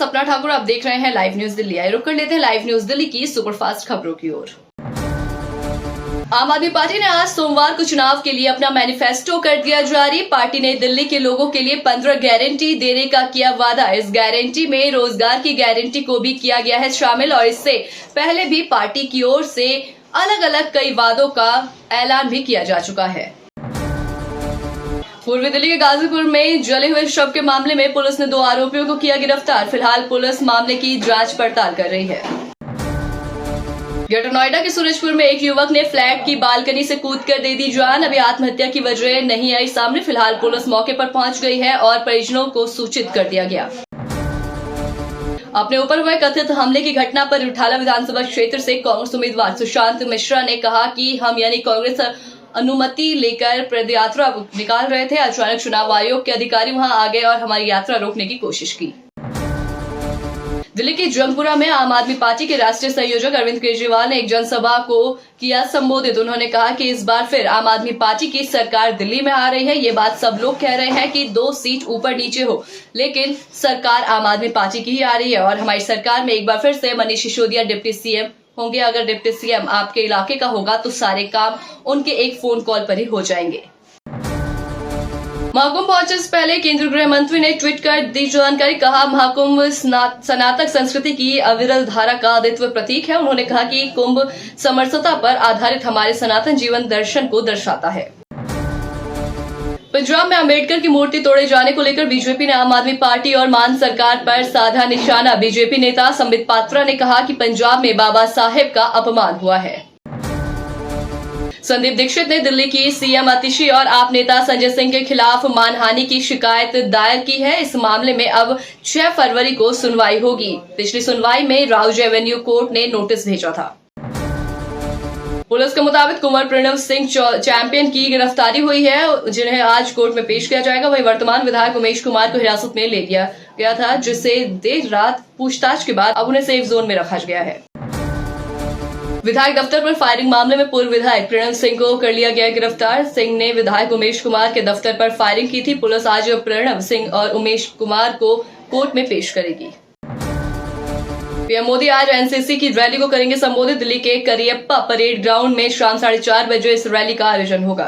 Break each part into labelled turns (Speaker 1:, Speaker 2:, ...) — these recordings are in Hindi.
Speaker 1: सपना ठाकुर, आप देख रहे हैं लाइव न्यूज दिल्ली। आइए रुक कर लेते हैं लाइव न्यूज दिल्ली की सुपरफास्ट खबरों की ओर। आम आदमी पार्टी ने आज सोमवार को चुनाव के लिए अपना मैनिफेस्टो कर दिया जारी। पार्टी ने दिल्ली के लोगों के लिए 15 गारंटी देने का किया वादा। इस गारंटी में रोजगार की गारंटी को भी किया गया है शामिल और इससे पहले भी पार्टी की ओर से अलग अलग कई वादों का ऐलान भी किया जा चुका है। पूर्वी दिल्ली के गाजीपुर में जले हुए शव के मामले में पुलिस ने 2 आरोपियों को किया गिरफ्तार। फिलहाल पुलिस मामले की जांच पड़ताल कर रही है। ग्रेटर नोएडा के सूरजपुर में एक युवक ने फ्लैट की बालकनी से कूदकर दे दी जान। अभी आत्महत्या की वजह नहीं आई सामने। फिलहाल पुलिस मौके पर पहुंच गई है और परिजनों को सूचित कर दिया गया। अपने ऊपर हुए कथित हमले की घटना पर उठाला विधानसभा क्षेत्र से कांग्रेस उम्मीदवार सुशांत मिश्रा ने कहा कि हम यानी कांग्रेस अनुमति लेकर पदयात्रा निकाल रहे थे। अचानक चुनाव आयोग के अधिकारी वहां आ गए और हमारी यात्रा रोकने की कोशिश की। दिल्ली के जंगपुरा में आम आदमी पार्टी के राष्ट्रीय संयोजक अरविंद केजरीवाल ने एक जनसभा को किया संबोधित। उन्होंने कहा कि इस बार फिर आम आदमी पार्टी की सरकार दिल्ली में आ रही है। ये बात सब लोग कह रहे हैं कि 2 सीट ऊपर नीचे हो, लेकिन सरकार आम आदमी पार्टी की ही आ रही है और हमारी सरकार में एक बार फिर से मनीष सिसोदिया डिप्टी सीएम होंगे। अगर डिप्टी सीएम आपके इलाके का होगा तो सारे काम उनके एक फोन कॉल पर ही हो जाएंगे। महाकुंभ पहुंचने से पहले केंद्रीय गृह मंत्री ने ट्वीट कर दी जानकारी। कहा, महाकुंभ सनातन संस्कृति की अविरल धारा का अद्वितीय प्रतीक है। उन्होंने कहा कि कुंभ समरसता पर आधारित हमारे सनातन जीवन दर्शन को दर्शाता है। पंजाब में अंबेडकर की मूर्ति तोड़े जाने को लेकर बीजेपी ने आम आदमी पार्टी और मान सरकार पर साधा निशाना। बीजेपी नेता संबित पात्रा ने कहा कि पंजाब में बाबा साहेब का अपमान हुआ है। संदीप दीक्षित ने दिल्ली की सीएम आतिशी और आप नेता संजय सिंह के खिलाफ मानहानि की शिकायत दायर की है। इस मामले में अब 6 फरवरी को सुनवाई होगी। पिछली सुनवाई में राउज एवेन्यू कोर्ट ने नोटिस भेजा था। पुलिस के मुताबिक कुंवर प्रणव सिंह चैंपियन की गिरफ्तारी हुई है, जिन्हें आज कोर्ट में पेश किया जाएगा। वहीं वर्तमान विधायक उमेश कुमार को हिरासत में ले लिया गया था, जिसे देर रात पूछताछ के बाद अब उन्हें सेफ जोन में रखा गया है। विधायक दफ्तर पर फायरिंग मामले में पूर्व विधायक प्रणव सिंह को कर लिया गया गिरफ्तार। सिंह ने विधायक उमेश कुमार के दफ्तर पर फायरिंग की थी। पुलिस आज प्रणव सिंह और उमेश कुमार को कोर्ट में पेश करेगी। पीएम मोदी आज एनसीसी की रैली को करेंगे संबोधित। दिल्ली के करियप्पा परेड ग्राउंड में शाम 4:30 बजे इस रैली का आयोजन होगा।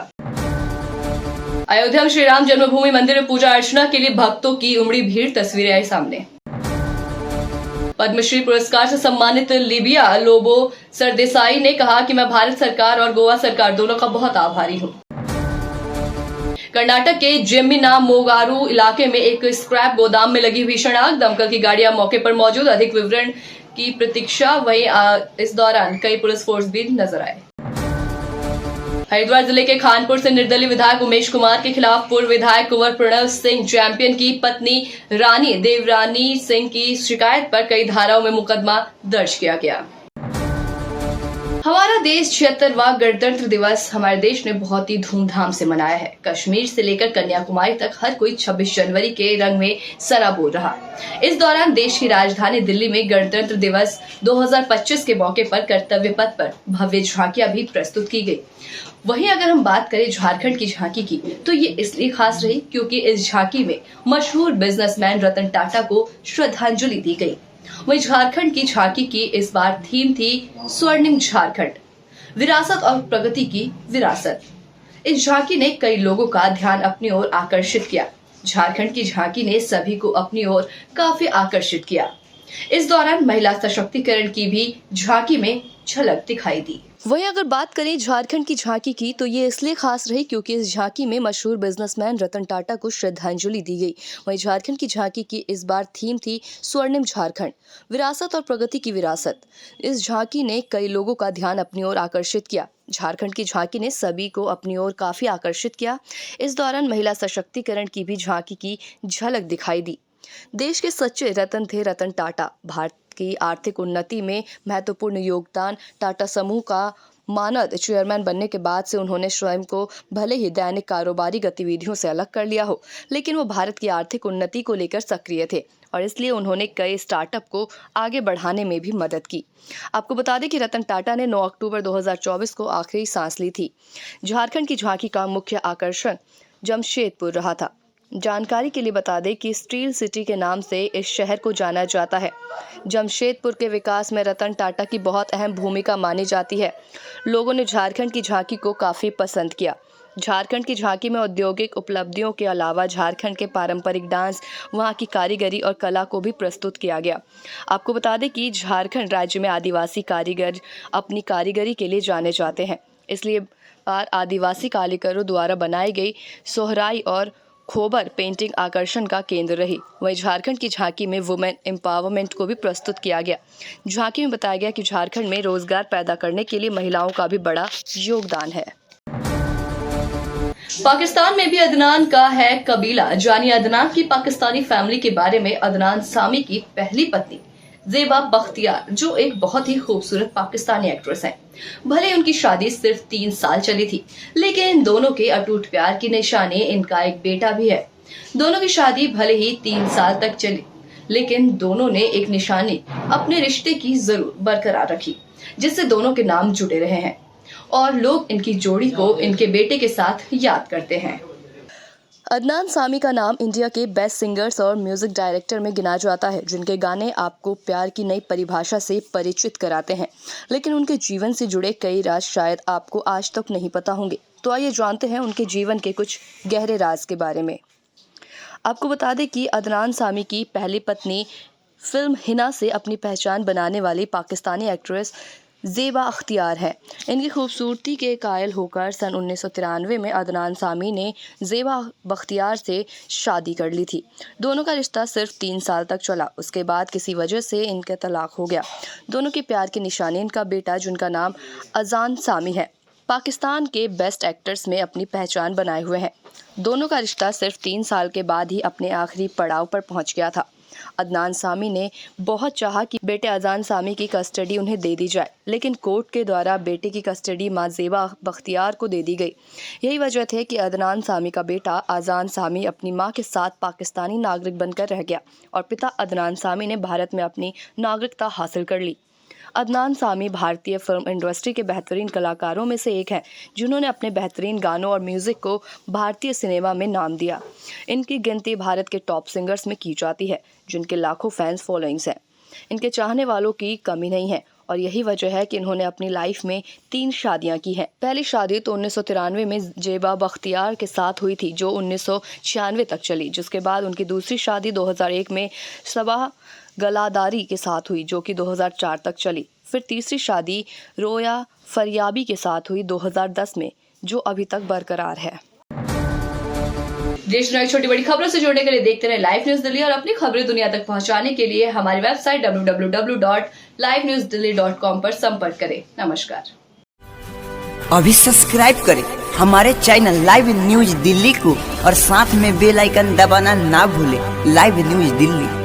Speaker 1: अयोध्या में श्री राम जन्मभूमि मंदिर में पूजा अर्चना के लिए भक्तों की उमड़ी भीड़, तस्वीरें आई सामने। पद्मश्री पुरस्कार से सम्मानित लिबिया लोबो सरदेसाई ने कहा कि मैं भारत सरकार और गोवा सरकार दोनों का बहुत आभारी हूं। कर्नाटक के जेमिना मोगारू इलाके में एक स्क्रैप गोदाम में लगी भीषण आग। दमकल की गाड़ियां मौके पर मौजूद, अधिक विवरण की प्रतीक्षा। वहीं इस दौरान कई पुलिस फोर्स भी नजर आए। हरिद्वार जिले के खानपुर से निर्दलीय विधायक उमेश कुमार के खिलाफ पूर्व विधायक कुंवर प्रणव सिंह चैंपियन की पत्नी रानी देवरानी सिंह की शिकायत पर कई धाराओं में मुकदमा दर्ज किया गया। हमारा देश 76वां गणतंत्र दिवस हमारे देश ने बहुत ही धूमधाम से मनाया है। कश्मीर से लेकर कन्याकुमारी तक हर कोई 26 जनवरी के रंग में सराबोर रहा। इस दौरान देश की राजधानी दिल्ली में गणतंत्र दिवस 2025 के मौके पर कर्तव्य पथ पर भव्य झांकियां भी प्रस्तुत की गई। वहीं अगर हम बात करें झारखंड की झांकी की, तो ये इसलिए खास रही क्योंकि इस झांकी में मशहूर बिजनेसमैन रतन टाटा को श्रद्धांजलि दी गई। वहीं झारखंड की झांकी की इस बार थीम थी स्वर्णिम झारखंड, विरासत और प्रगति की विरासत। इस झांकी ने कई लोगों का ध्यान अपनी ओर आकर्षित किया। झारखंड की झांकी ने सभी को अपनी ओर काफी आकर्षित किया। इस दौरान महिला सशक्तिकरण की भी झांकी में झलक दिखाई दी। वहीं अगर बात करें झारखंड की झांकी की, तो ये इसलिए खास रही क्योंकि इस झांकी में मशहूर बिजनेसमैन रतन टाटा को श्रद्धांजलि दी गई। वहीं झारखंड की झांकी की इस बार थीम थी स्वर्णिम झारखंड, विरासत और प्रगति की विरासत। इस झांकी ने कई लोगों का ध्यान अपनी ओर आकर्षित किया। झारखंड की झांकी ने सभी को अपनी ओर काफी आकर्षित किया। इस दौरान महिला सशक्तिकरण की भी झांकी की झलक दिखाई दी। देश के सच्चे रतन थे रतन टाटा। भारत की आर्थिक उन्नति में महत्वपूर्ण योगदान। टाटा समूह का मानद चेयरमैन बनने के बाद से उन्होंने स्वयं को भले ही दैनिक कारोबारी गतिविधियों से अलग कर लिया हो, लेकिन वो भारत की आर्थिक उन्नति को लेकर सक्रिय थे और इसलिए उन्होंने कई स्टार्टअप को आगे बढ़ाने में भी मदद की। आपको बता दें कि रतन टाटा ने 9 अक्टूबर 2024 को आखिरी सांस ली थी। झारखंड की झांकी का मुख्य आकर्षण जमशेदपुर रहा था। जानकारी के लिए बता दें कि स्टील सिटी के नाम से इस शहर को जाना जाता है। जमशेदपुर के विकास में रतन टाटा की बहुत अहम भूमिका मानी जाती है। लोगों ने झारखंड की झांकी को काफ़ी पसंद किया। झारखंड की झांकी में औद्योगिक उपलब्धियों के अलावा झारखंड के पारंपरिक डांस, वहां की कारीगरी और कला को भी प्रस्तुत किया गया। आपको बता दें कि झारखंड राज्य में आदिवासी कारीगर अपनी कारीगरी के लिए जाने जाते हैं, इसलिए बार आदिवासी कारीगरों द्वारा बनाई गई सोहराई और खोबर पेंटिंग आकर्षण का केंद्र रही। वहीं झारखंड की झांकी में वुमेन एम्पावरमेंट को भी प्रस्तुत किया गया। झांकी में बताया गया कि झारखंड में रोजगार पैदा करने के लिए महिलाओं का भी बड़ा योगदान है। पाकिस्तान में भी अदनान का है कबीला। जानिए अदनान की पाकिस्तानी फैमिली के बारे में। अदनान सामी की पहली पत्नी ज़ेबा बख्तियार, जो एक बहुत ही खूबसूरत पाकिस्तानी एक्ट्रेस हैं। भले उनकी शादी सिर्फ 3 साल चली थी, लेकिन इन दोनों के अटूट प्यार की निशानी इनका एक बेटा भी है। दोनों की शादी भले ही 3 साल तक चली, लेकिन दोनों ने एक निशानी अपने रिश्ते की जरूर बरकरार रखी, जिससे दोनों के नाम जुड़े रहे हैं और लोग इनकी जोड़ी को इनके बेटे के साथ याद करते हैं। अदनान सामी का नाम इंडिया के बेस्ट सिंगर्स और म्यूजिक डायरेक्टर में गिना जाता है, जिनके गाने आपको प्यार की नई परिभाषा से परिचित कराते हैं। लेकिन उनके जीवन से जुड़े कई राज शायद आपको आज तक नहीं पता होंगे। तो आइए जानते हैं उनके जीवन के कुछ गहरे राज के बारे में। आपको बता दें कि अदनान सामी की पहली पत्नी फिल्म हिना से अपनी पहचान बनाने वाली पाकिस्तानी एक्ट्रेस ज़ेबा अख्तियार है। इनकी खूबसूरती के कायल होकर सन 1993 में अदनान सामी ने ज़ेबा बख्तियार से शादी कर ली थी। दोनों का रिश्ता सिर्फ 3 साल तक चला। उसके बाद किसी वजह से इनका तलाक हो गया। दोनों के प्यार की निशानी इनका बेटा, जिनका नाम अजान सामी है, पाकिस्तान के बेस्ट एक्टर्स में अपनी पहचान बनाए हुए हैं। दोनों का रिश्ता सिर्फ 3 साल के बाद ही अपने आखिरी पड़ाव पर पहुंच गया था। अदनान सामी ने बहुत चाहा कि बेटे अजान सामी की कस्टडी उन्हें दे दी जाए, लेकिन कोर्ट के द्वारा बेटे की कस्टडी मां ज़ेबा बख्तियार को दे दी गई। यही वजह थी कि अदनान सामी का बेटा अजान सामी अपनी मां के साथ पाकिस्तानी नागरिक बनकर रह गया और पिता अदनान सामी ने भारत में अपनी नागरिकता हासिल कर ली। अदनान सामी भारतीय फिल्म इंडस्ट्री के बेहतरीन कलाकारों में से एक हैं, जिन्होंने अपने बेहतरीन गानों और म्यूज़िक को भारतीय सिनेमा में नाम दिया। इनकी गिनती भारत के टॉप सिंगर्स में की जाती है, जिनके लाखों फैंस फॉलोइंग्स हैं। इनके चाहने वालों की कमी नहीं है और यही वजह है कि इन्होंने अपनी लाइफ में 3 शादियां की हैं। पहली शादी तो 1993 में ज़ेबा बख्तियार के साथ हुई थी, जो 1996 तक चली, जिसके बाद उनकी दूसरी शादी 2001 में सबा गलादारी के साथ हुई, जो कि 2004 तक चली। फिर तीसरी शादी रोया फरियाबी के साथ हुई 2010 में, जो अभी तक बरकरार है। देश में छोटी बड़ी खबरों से जुड़ने के लिए देखते रहे लाइव न्यूज दिल्ली और अपनी खबरें दुनिया तक पहुंचाने के लिए हमारी वेबसाइट www.livenewsdelhi.com पर संपर्क करें। नमस्कार।
Speaker 2: अभी सब्सक्राइब करें हमारे चैनल लाइव न्यूज दिल्ली को और साथ में बेल आइकन दबाना ना भूलें। Live news Delhi.